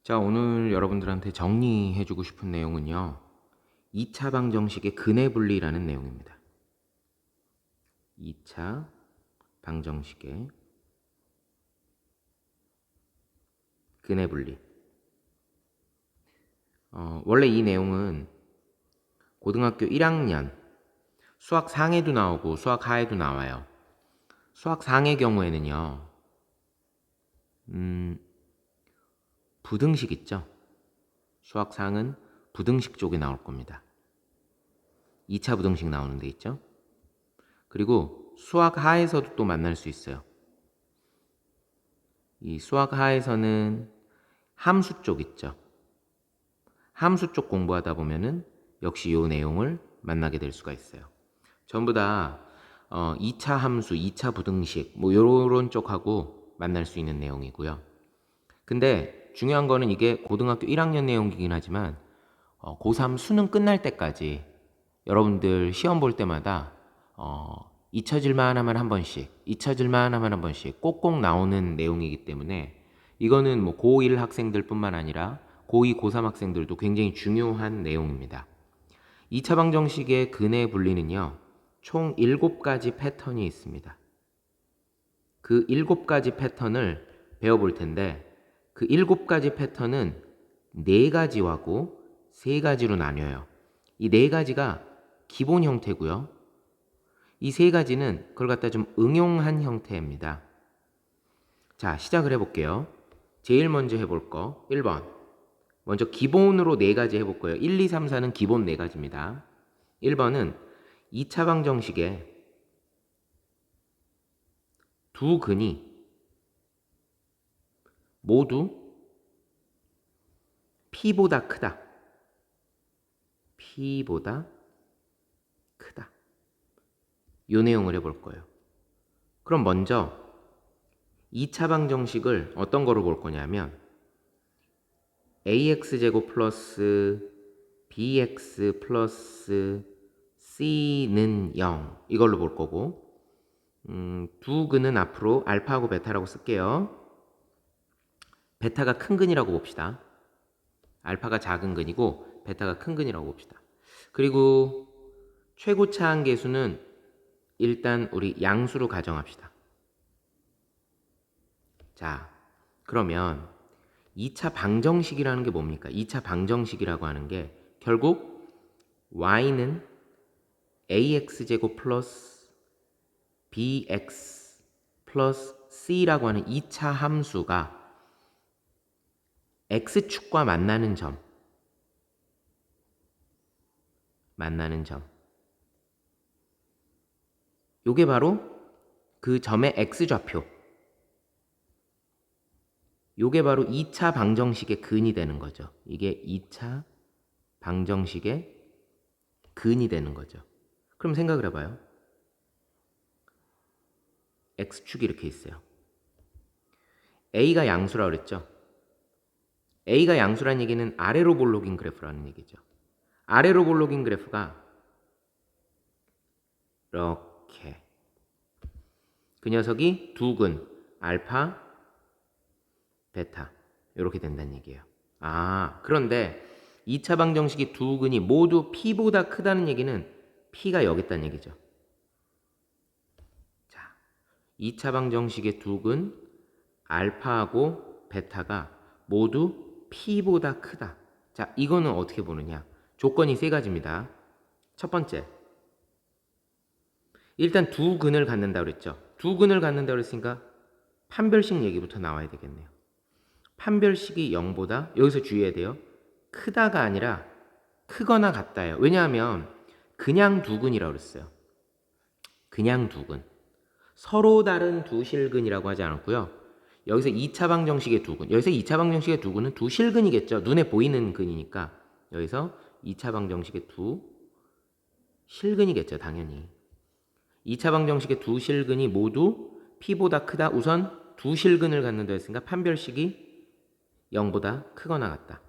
자, 오늘 여러분들한테 정리해주고 싶은 내용은요. 2차 방정식의 근해 분리라는 내용입니다. 2차 방정식의 근해 분리. 원래 이 내용은 고등학교 1학년 수학 상에도 나오고 수학 하에도 나와요. 수학 상의 경우에는요. 부등식 있죠? 수학 상은 부등식 쪽에 나올 겁니다. 2차 부등식 나오는 데 있죠? 그리고 수학 하에서도 또 만날 수 있어요. 이 수학 하에서는 함수 쪽 있죠. 함수 쪽 공부하다 보면은 역시 이 내용을 만나게 될 수가 있어요. 전부 다 2차 함수, 2차 부등식 뭐 요런 쪽하고 만날 수 있는 내용이고요. 근데 중요한 거는 이게 고등학교 1학년 내용이긴 하지만 고3 수능 끝날 때까지 여러분들 시험 볼 때마다 잊혀질만 하면 한 번씩, 잊혀질만 하면 한 번씩 꼭꼭 나오는 내용이기 때문에 이거는 뭐 고1 학생들뿐만 아니라 고2, 고3 학생들도 굉장히 중요한 내용입니다. 2차 방정식의 근해 분리는요. 총 7가지 패턴이 있습니다. 그 7가지 패턴을 배워볼 텐데 그 7가지 패턴은 4가지하고 3가지로 나뉘어요. 이 4가지가 기본 형태고요. 이 3가지는 그걸 갖다 좀 응용한 형태입니다. 자, 시작을 해볼게요. 제일 먼저 해볼 거 1번. 먼저 기본으로 4가지 해볼 거예요. 1, 2, 3, 4는 기본 4가지입니다. 1번은 2차 방정식에 두 근이 모두 P보다 크다. P보다 크다. 이 내용을 해볼 거예요. 그럼 먼저 2차 방정식을 어떤 거로 볼 거냐면 ax제곱 플러스 bx 플러스 c는 0 이걸로 볼 거고 두 근은 앞으로 알파하고 베타라고 쓸게요. 베타가 큰 근이라고 봅시다. 알파가 작은 근이고 베타가 큰 근이라고 봅시다. 그리고 최고차 한계수는 일단 우리 양수로 가정합시다. 자, 그러면 2차 방정식이라는 게 뭡니까? 2차 방정식이라고 하는 게 결국 y는 ax제곱 플러스 bx 플러스 c라고 하는 2차 함수가 x축과 만나는 점 요게 바로 그 점의 x좌표 요게 바로 2차 방정식의 근이 되는 거죠. 이게 2차 방정식의 근이 되는 거죠. 그럼 생각을 해봐요. x축이 이렇게 있어요. a가 양수라고 그랬죠. a가 양수란 얘기는 아래로 볼록인 그래프라는 얘기죠. 아래로 볼록인 그래프가 이렇게 그 녀석이 두 근 알파, 베타 이렇게 된다는 얘기예요. 그런데 2차 방정식이 두 근이 모두 P보다 크다는 얘기는 P가 여기 있다는 얘기죠. 자, 2차 방정식의 두 근 알파하고 베타가 모두 P보다 크다. 자, 이거는 어떻게 보느냐? 조건이 세 가지입니다. 첫 번째, 일단 두 근을 갖는다 그랬죠. 두 근을 갖는다 그랬으니까 판별식 얘기부터 나와야 되겠네요. 판별식이 0보다 여기서 주의해야 돼요. 크다가 아니라 크거나 같다예요. 왜냐하면 그냥 두 근이라고 그랬어요. 그냥 두 근. 서로 다른 두 실근이라고 하지 않았고요. 여기서 2차 방정식의 두 근. 여기서 2차 방정식의 두 근은 두 실근이겠죠. 눈에 보이는 근이니까. 여기서 2차 방정식의 두 실근이겠죠. 당연히. 2차 방정식의 두 실근이 모두 P보다 크다. 우선 두 실근을 갖는다 했으니까 판별식이 0보다 크거나 같다.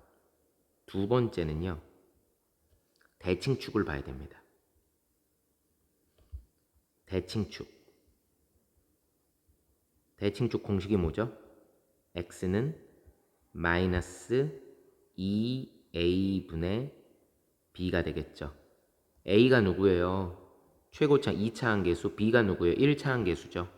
두 번째는요. 대칭축을 봐야 됩니다. 대칭축. 대칭축 공식이 뭐죠? x는 마이너스 2a분의 b가 되겠죠. a가 누구예요? 최고차 2차 항계수, b가 누구예요? 1차 항계수죠.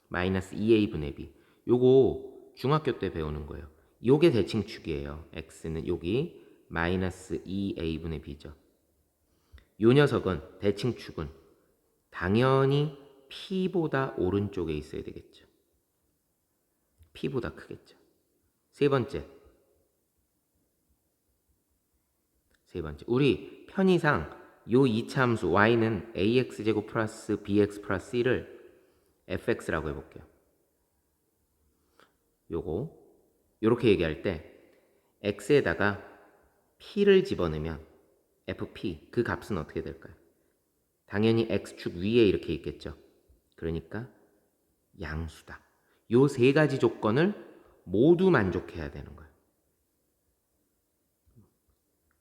마이너스 2a분의 b. 요거 중학교 때 배우는 거예요. 요게 대칭축이에요. x는 여기 마이너스 2a분의 b죠. 요 녀석은 대칭축은 당연히 p보다 오른쪽에 있어야 되겠죠. p보다 크겠죠. 세 번째, 우리 편의상 요 2차 함수 y는 ax제곱 플러스 bx 플러스 1을 fx라고 해볼게요. 요거 요렇게 얘기할 때 x에다가 p를 집어넣으면 fp 그 값은 어떻게 될까요? 당연히 x축 위에 이렇게 있겠죠. 그러니까 양수다. 요 세 가지 조건을 모두 만족해야 되는 거예요.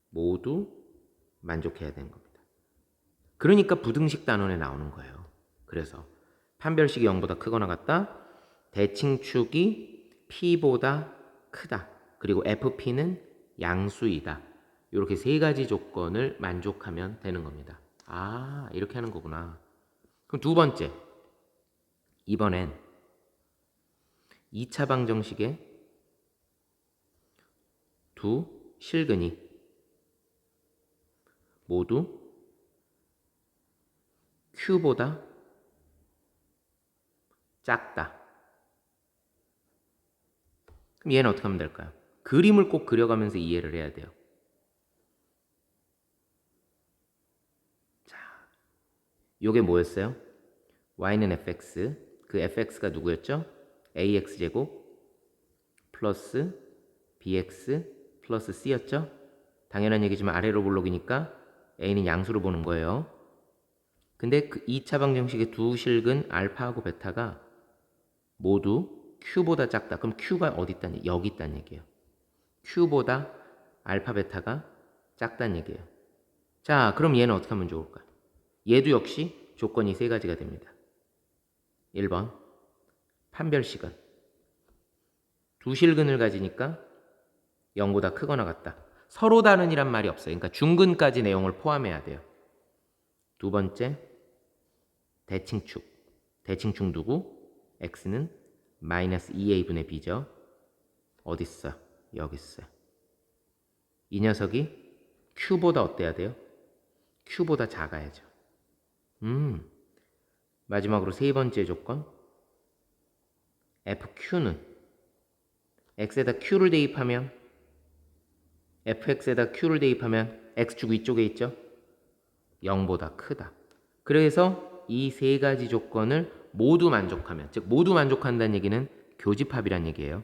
모두 만족해야 되는 겁니다. 그러니까 부등식 단원에 나오는 거예요. 그래서 판별식이 0보다 크거나 같다. 대칭축이 p보다 크다. 그리고 fp는 양수이다. 이렇게 세 가지 조건을 만족하면 되는 겁니다. 아, 이렇게 하는 거구나. 그럼 두 번째, 이번엔 2차 방정식의 두 실근이 모두 q보다 작다. 그럼 얘는 어떻게 하면 될까요? 그림을 꼭 그려가면서 이해를 해야 돼요. 자, 요게 뭐였어요? y는 fx, 그 fx가 누구였죠? ax제곱 플러스 bx 플러스 c였죠? 당연한 얘기지만 아래로 볼록이니까 a는 양수로 보는 거예요. 근데 그 2차 방정식의 두 실근 알파하고 베타가 모두 q보다 작다. 그럼 q가 어디 있다는 얘기? 여기 있다는 얘기예요. q보다 알파 베타가 작다는 얘기예요. 자, 그럼 얘는 어떻게 하면 좋을까요? 얘도 역시 조건이 세 가지가 됩니다. 1번 판별식은 두 실근을 가지니까 0보다 크거나 같다. 서로 다른이란 말이 없어요. 그러니까 중근까지 내용을 포함해야 돼요. 두 번째 대칭축. 대칭축 누구? x는 마이너스 2a분의 b죠. 어디 있어? 여기 있어요. 이 녀석이 q보다 어때야 돼요? q보다 작아야죠. 마지막으로 세 번째 조건 fq는 x에다 q를 대입하면 fx에다 q를 대입하면 x축 위쪽에 있죠? 0보다 크다. 그래서 이 세 가지 조건을 모두 만족하면, 즉 모두 만족한다는 얘기는 교집합이란 얘기예요.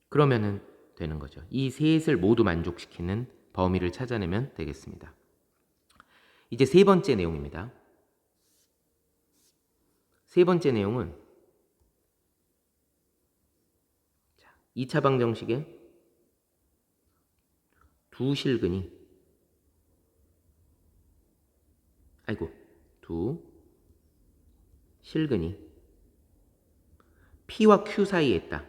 그러면은 되는 거죠. 이 셋을 모두 만족시키는 범위를 찾아내면 되겠습니다. 이제 세 번째 내용입니다. 세 번째 내용은 2차 방정식의 두 실근이 두 실근이 P와 Q 사이에 있다.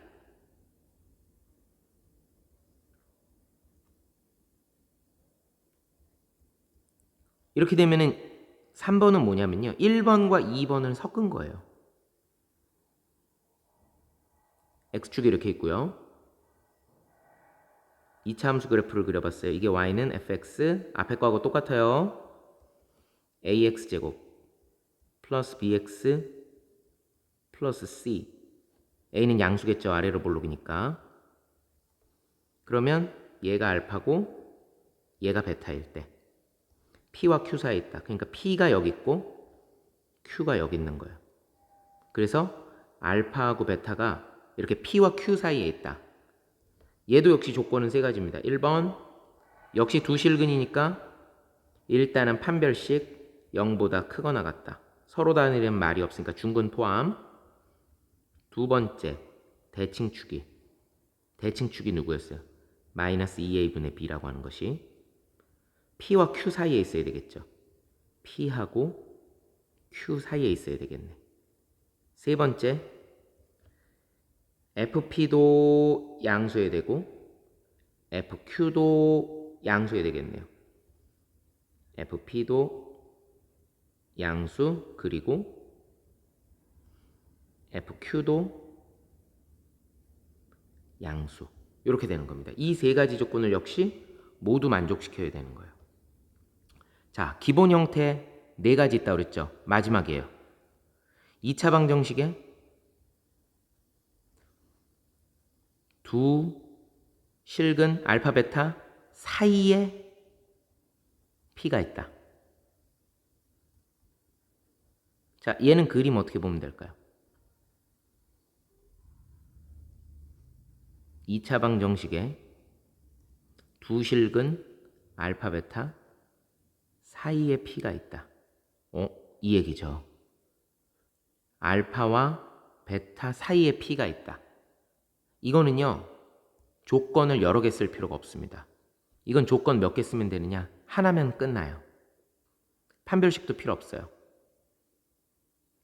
이렇게 되면은 3번은 뭐냐면요. 1번과 2번을 섞은 거예요. X축이 이렇게 있고요. 2차 함수 그래프를 그려봤어요. 이게 y는 fx, 앞에 거하고 똑같아요. ax제곱 플러스 bx 플러스 c. a는 양수겠죠. 아래로 볼록이니까. 그러면 얘가 알파고 얘가 베타일 때 p와 q 사이에 있다. 그러니까 p가 여기 있고 q가 여기 있는 거예요. 그래서 알파하고 베타가 이렇게 p와 q 사이에 있다. 얘도 역시 조건은 세 가지입니다. 1번 역시 두 실근이니까 일단은 판별식 0보다 크거나 같다. 서로 다르는 말이 없으니까 중근 포함. 두 번째 대칭축이 누구였어요? 마이너스 2a분의 b라고 하는 것이 p와 q 사이에 있어야 되겠죠. p하고 q 사이에 있어야 되겠네. 세 번째 fp도 양수해야 되고 FQ도 양수해야 되겠네요. FP도 양수, 그리고 FQ도 양수. 이렇게 되는 겁니다. 이 세 가지 조건을 역시 모두 만족시켜야 되는 거예요. 자, 기본 형태 네 가지 있다고 그랬죠? 마지막이에요. 2차 방정식에 두 실근 알파 베타 사이에 P가 있다. 자, 얘는 그림 어떻게 보면 될까요? 2차 방정식에 두 실근 알파 베타 사이에 P가 있다. 이 얘기죠. 알파와 베타 사이에 P가 있다. 이거는요, 조건을 여러 개 쓸 필요가 없습니다. 이건 조건 몇 개 쓰면 되느냐? 하나면 끝나요. 판별식도 필요 없어요.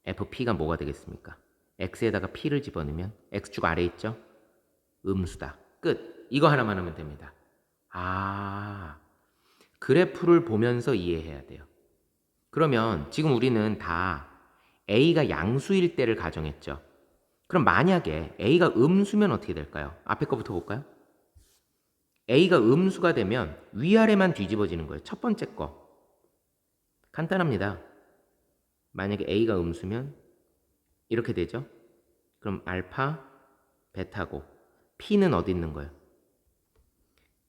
FP가 뭐가 되겠습니까? X에다가 P를 집어넣으면 X축 아래 있죠? 음수다. 끝. 이거 하나만 하면 됩니다. 그래프를 보면서 이해해야 돼요. 그러면 지금 우리는 다 A가 양수일 때를 가정했죠. 그럼 만약에 A가 음수면 어떻게 될까요? 앞에 거부터 볼까요? A가 음수가 되면 위아래만 뒤집어지는 거예요. 첫 번째 거. 간단합니다. 만약에 A가 음수면 이렇게 되죠. 그럼 알파, 베타고 P는 어디 있는 거예요?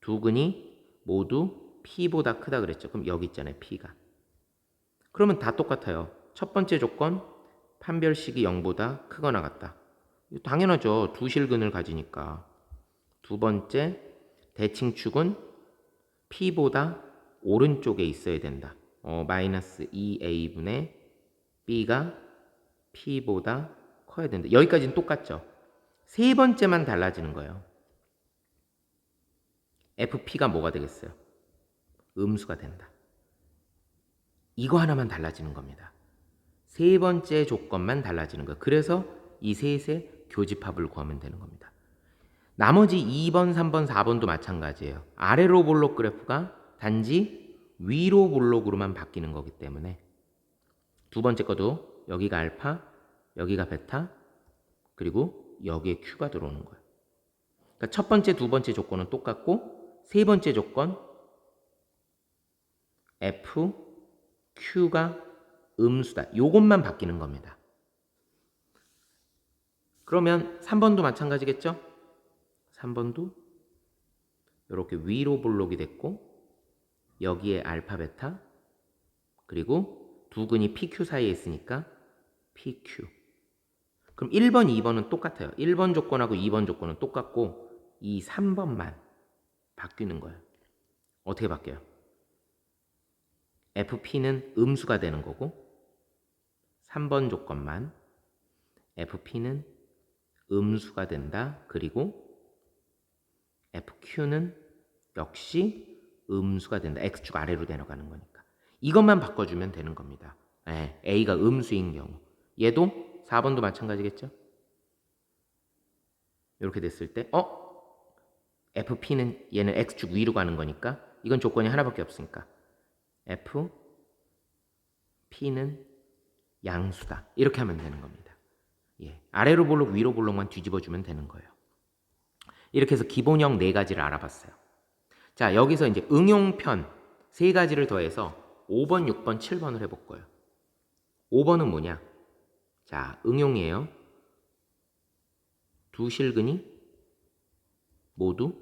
두 근이 모두 P보다 크다 그랬죠. 그럼 여기 있잖아요. P가. 그러면 다 똑같아요. 첫 번째 조건, 판별식이 0보다 크거나 같다. 당연하죠. 두 실근을 가지니까. 두 번째, 대칭축은 P보다 오른쪽에 있어야 된다. 마이너스 2A분의 B가 P보다 커야 된다. 여기까지는 똑같죠. 세 번째만 달라지는 거예요. FP가 뭐가 되겠어요? 음수가 된다. 이거 하나만 달라지는 겁니다. 세 번째 조건만 달라지는 거예요. 그래서 이 셋의 교집합을 구하면 되는 겁니다. 나머지 2번, 3번, 4번도 마찬가지예요. 아래로 볼록 그래프가 단지 위로 볼록으로만 바뀌는 거기 때문에 두 번째 것도 여기가 알파, 여기가 베타, 그리고 여기에 Q가 들어오는 거예요. 그러니까 첫 번째, 두 번째 조건은 똑같고 세 번째 조건 F, Q가 음수다. 요것만 바뀌는 겁니다. 그러면 3번도 마찬가지겠죠? 3번도 이렇게 위로 볼록이 됐고 여기에 알파, 베타 그리고 두 근이 PQ 사이에 있으니까 PQ. 그럼 1번, 2번은 똑같아요. 1번 조건하고 2번 조건은 똑같고 이 3번만 바뀌는 거예요. 어떻게 바뀌어요? FP는 음수가 되는 거고 3번 조건만 FP는 음수가 된다. 그리고 FQ는 역시 음수가 된다. X축 아래로 내려가는 거니까. 이것만 바꿔주면 되는 겁니다. A가 음수인 경우. 얘도 4번도 마찬가지겠죠? 이렇게 됐을 때 FP는 얘는 X축 위로 가는 거니까 이건 조건이 하나밖에 없으니까 FP는 양수다. 이렇게 하면 되는 겁니다. 아래로 볼록 위로 볼록만 뒤집어주면 되는 거예요. 이렇게 해서 기본형 네 가지를 알아봤어요. 자, 여기서 이제 응용편 세 가지를 더해서 5번, 6번, 7번을 해볼 거예요. 5번은 뭐냐? 자, 응용이에요. 두 실근이 모두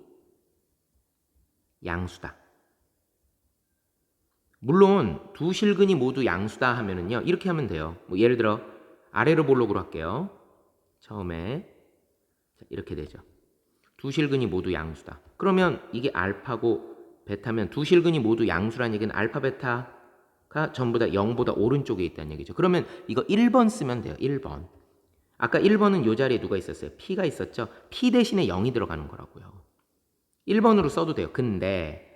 양수다. 물론 두 실근이 모두 양수다 하면은요, 이렇게 하면 돼요. 예를 들어 아래로 볼록으로 할게요. 처음에 이렇게 되죠. 두 실근이 모두 양수다. 그러면 이게 알파고 베타면 두 실근이 모두 양수라는 얘기는 알파, 베타가 전부 다 0보다 오른쪽에 있다는 얘기죠. 그러면 이거 1번 쓰면 돼요. 1번. 아까 1번은 이 자리에 누가 있었어요? P가 있었죠? P 대신에 0이 들어가는 거라고요. 1번으로 써도 돼요. 근데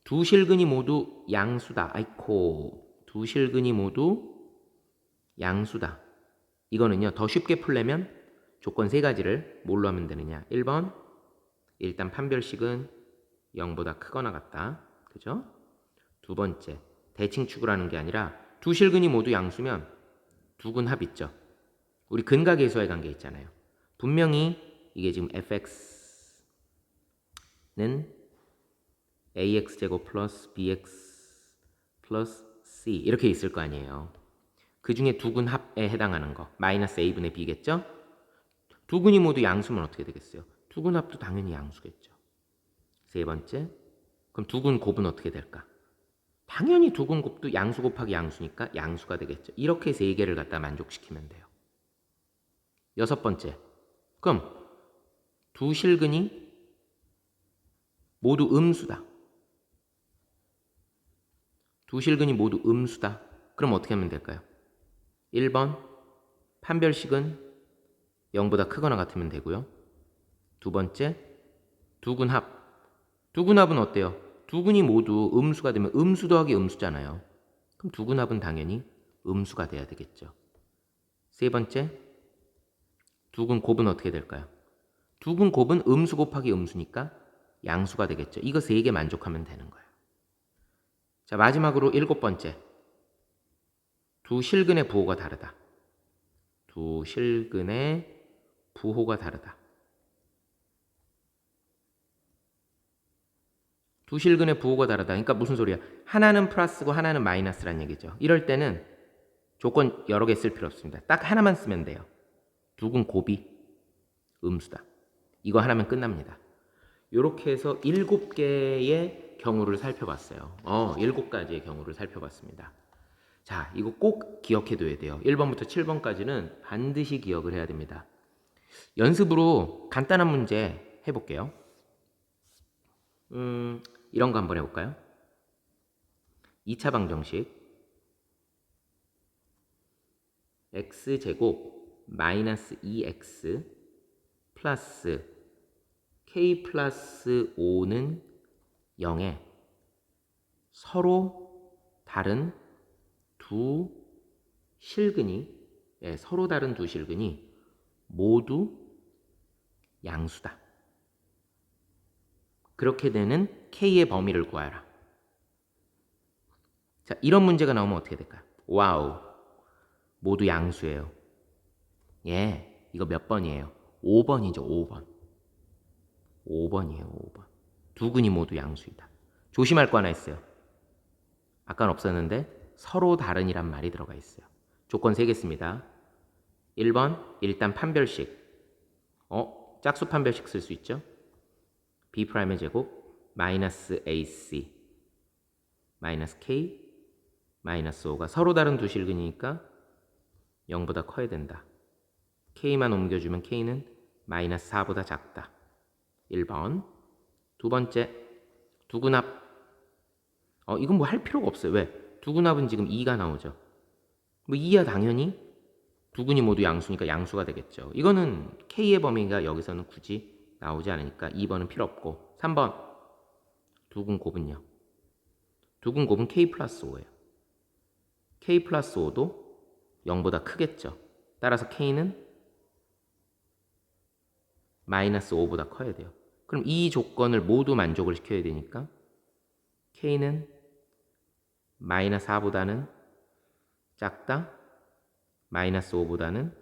두 실근이 모두 양수다. 아이코. 두 실근이 모두 양수다. 이거는요. 더 쉽게 풀려면 조건 세 가지를 뭘로 하면 되느냐? 1번 일단 판별식은 0보다 크거나 같다. 그죠? 두 번째, 대칭 추구라는 게 아니라 두 실근이 모두 양수면 두 근 합 있죠. 우리 근과 계수와의 관계 있잖아요. 분명히 이게 지금 fx는 ax제곱 플러스 bx 플러스 c 이렇게 있을 거 아니에요. 그 중에 두 근 합에 해당하는 거 마이너스 a분의 b겠죠? 두 근이 모두 양수면 어떻게 되겠어요? 두 근 합도 당연히 양수겠죠. 세 번째, 그럼 두 근 곱은 어떻게 될까? 당연히 두 근 곱도 양수 곱하기 양수니까 양수가 되겠죠. 이렇게 세 개를 갖다 만족시키면 돼요. 여섯 번째, 그럼 두 실근이 모두 음수다. 두 실근이 모두 음수다. 그럼 어떻게 하면 될까요? 1번, 판별식은 0보다 크거나 같으면 되고요. 두 번째, 두 근 합. 두 근 합은 어때요? 두 근이 모두 음수가 되면 음수 더하기 음수잖아요. 그럼 두 근 합은 당연히 음수가 돼야 되겠죠. 세 번째, 두 근 곱은 어떻게 될까요? 두 근 곱은 음수 곱하기 음수니까 양수가 되겠죠. 이거 세 개 만족하면 되는 거예요. 자, 마지막으로 일곱 번째. 두 실근의 부호가 다르다. 두 실근의 부호가 다르다. 두 실근의 부호가 다르다. 그러니까 무슨 소리야? 하나는 플러스고 하나는 마이너스란 얘기죠. 이럴 때는 조건 여러 개 쓸 필요 없습니다. 딱 하나만 쓰면 돼요. 두 근 곱이 음수다. 이거 하나면 끝납니다. 이렇게 해서 7개의 경우를 살펴봤어요. 7가지의 경우를 살펴봤습니다. 자, 이거 꼭 기억해둬야 돼요. 1번부터 7번까지는 반드시 기억을 해야 됩니다. 연습으로 간단한 문제 해볼게요. 이런 거 한번 해볼까요? 2차 방정식 x제곱 마이너스 2x 플러스 k 플러스 5는 0에 서로 다른 두 실근이 서로 다른 두 실근이 모두 양수다. 그렇게 되는 k의 범위를 구하라. 자, 이런 문제가 나오면 어떻게 될까요? 와우, 모두 양수예요. 예, 이거 몇 번이에요? 5번이죠, 5번. 5번이에요, 5번. 두 근이 모두 양수이다. 조심할 거 하나 있어요. 아까는 없었는데 서로 다른이란 말이 들어가 있어요. 조건 3개 씁니다. 1번, 일단 판별식. 짝수 판별식 쓸 수 있죠? b'의 제곱 마이너스 ac 마이너스 k 마이너스 5가 서로 다른 두 실근이니까 0보다 커야 된다. k만 옮겨주면 k는 마이너스 4보다 작다. 1번. 두 번째, 두근합. 이건 뭐 할 필요가 없어요. 왜? 두근합은 지금 2가 나오죠. 뭐 2야 당연히 두근이 모두 양수니까 양수가 되겠죠. 이거는 k의 범위가 여기서는 굳이 나오지 않으니까 2번은 필요 없고. 3번, 두근 곱은요. 두근 곱은 k 플러스 5예요. k 플러스 5도 0보다 크겠죠. 따라서 k는 마이너스 5보다 커야 돼요. 그럼 이 조건을 모두 만족을 시켜야 되니까 k는 마이너스 4보다는 작다, 마이너스 5보다는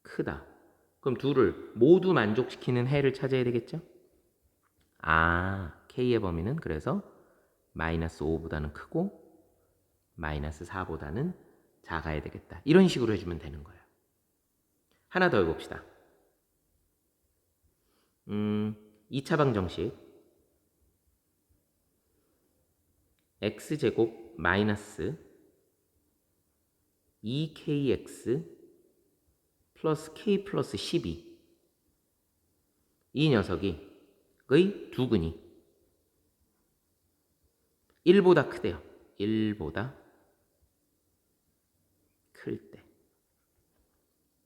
크다. 그럼 둘을 모두 만족시키는 해를 찾아야 되겠죠? k의 범위는 그래서 마이너스 5보다는 크고 마이너스 4보다는 작아야 되겠다. 이런 식으로 해주면 되는 거예요. 하나 더 해봅시다. 2차 방정식 x제곱 마이너스 2kx 플러스 k 플러스 12 이 녀석이 의 두 근이 1보다 크대요. 1보다 클 때.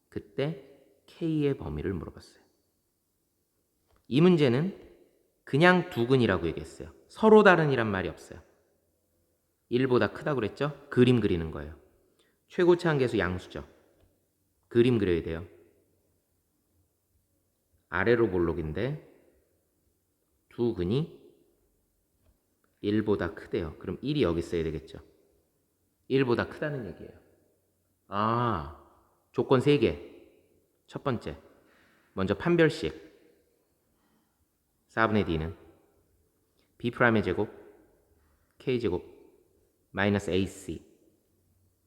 그때 k의 범위를 물어봤어요. 이 문제는 그냥 두 근이라고 얘기했어요. 서로 다른이란 말이 없어요. 1보다 크다고 그랬죠? 그림 그리는 거예요. 최고치 한계수 양수죠. 그림 그려야 돼요. 아래로 볼록인데 두 근이 1보다 크대요. 그럼 1이 여기 있어야 되겠죠. 1보다 크다는 얘기예요. 아, 조건 3개. 첫 번째, 먼저 판별식 4분의 d는 b'의 제곱 k제곱 마이너스 ac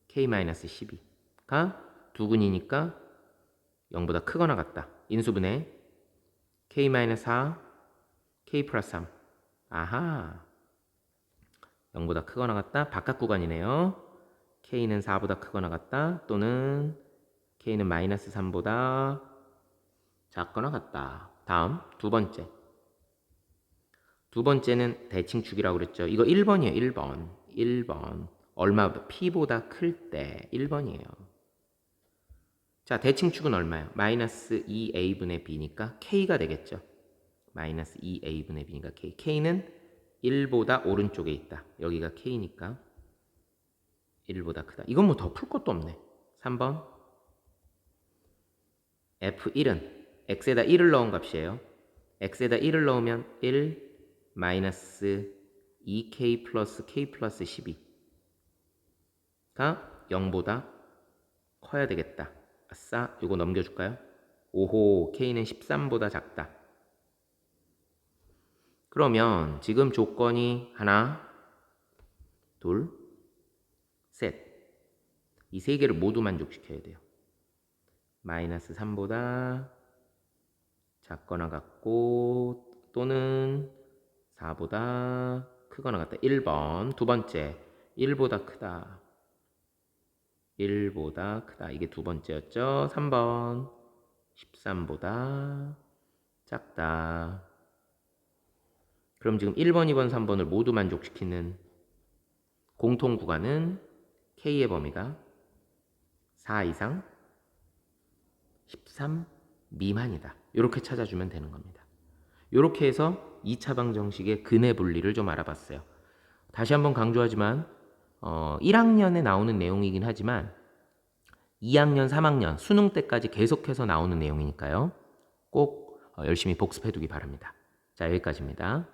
k 마이너스 12가 두 근이니까 0보다 크거나 같다. 인수분해 k 마이너스 4 k 플러스 3. 아하, 0보다 크거나 같다. 바깥 구간이네요. k는 4보다 크거나 같다. 또는 k는 마이너스 3보다 작거나 같다. 다음 두 번째. 두 번째는 대칭축이라고 그랬죠. 이거 1번이에요. 1번. 1번. 얼마보다 p보다 클 때 1번이에요. 자, 대칭축은 얼마예요? 마이너스 2a분의 b니까 k가 되겠죠. 마이너스 2a분의 b니까 k. k는 1보다 오른쪽에 있다. 여기가 k니까 1보다 크다. 이건 뭐 더 풀 것도 없네. 3번. f1은 x에다 1을 넣은 값이에요. x에다 1을 넣으면 1 마이너스 2k 플러스 k 플러스 12가 0보다 커야 되겠다. 아싸, 이거 넘겨줄까요? 오호, k는 13보다 작다. 그러면 지금 조건이 하나, 둘, 셋. 이 세 개를 모두 만족시켜야 돼요. 마이너스 3보다 작거나 같고 또는 4보다 크거나 같다. 1번. 두 번째, 1보다 크다. 1보다 크다. 이게 두 번째였죠. 3번, 13보다 작다. 그럼 지금 1번, 2번, 3번을 모두 만족시키는 공통 구간은 K의 범위가 4 이상 13 미만이다. 이렇게 찾아주면 되는 겁니다. 이렇게 해서 2차 방정식의 근의 분리를 좀 알아봤어요. 다시 한번 강조하지만 1학년에 나오는 내용이긴 하지만 2학년, 3학년 수능 때까지 계속해서 나오는 내용이니까요. 꼭 열심히 복습해 두기 바랍니다. 자, 여기까지입니다.